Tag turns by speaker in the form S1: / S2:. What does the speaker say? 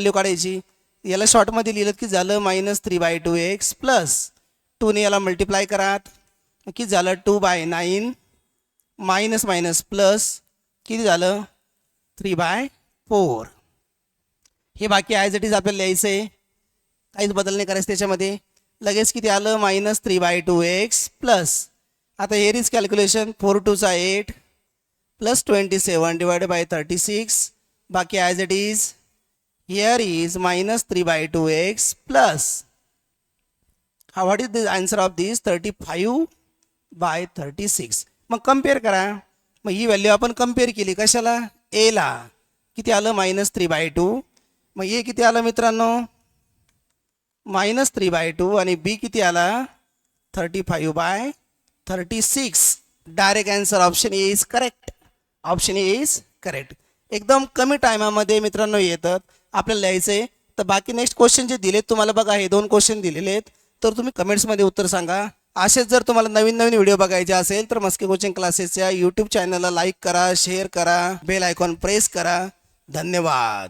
S1: Value काढायची. याला शॉर्टमध्ये लिहिलं की झालं -3/2x प्लस 2ने याला मल्टिप्लाय करा किती झालं 2/9 मायनस मायनस प्लस किती झालं 3/4. हे बाकी ॲज इट इज आपल्याला लिहायचं आहे, काहीच बदल नाही करायचं त्याच्यामध्ये. लगेच किती आलं -3/2x प्लस आता here is calculation 4 2 8 plus 27 divided by 36 बाकी as it is. Here is -3/2x plus what is the answer of this 35/36. मग कम्पेअर करा. मग ही व्हॅल्यू आपण कम्पेअर केली कशाला एला किती आलं -3/2. मग ए किती आलं मित्रांनो -3/2 आणि बी किती आला 35/36. Direct answer option A is correct. Option A is correct. एकदम कमी टायमामध्ये मित्रांनो येतात आपल्याला लिहायचं आहे. तर बाकी नेक्स्ट क्वेश्चन जे दिलेत तुम्हाला बघा, हे 2 क्वेश्चन दिलेले आहेत, तर तुम्ही कमेंट्समध्ये उत्तर सांगा. असेच जर तुम्हाला नवीन नवीन व्हिडिओ बघायचे असेल तर मस्के कोचिंग क्लासेसच्या यूट्यूब चॅनलला लाईक करा, शेअर करा, बेल आयकॉन प्रेस करा. धन्यवाद.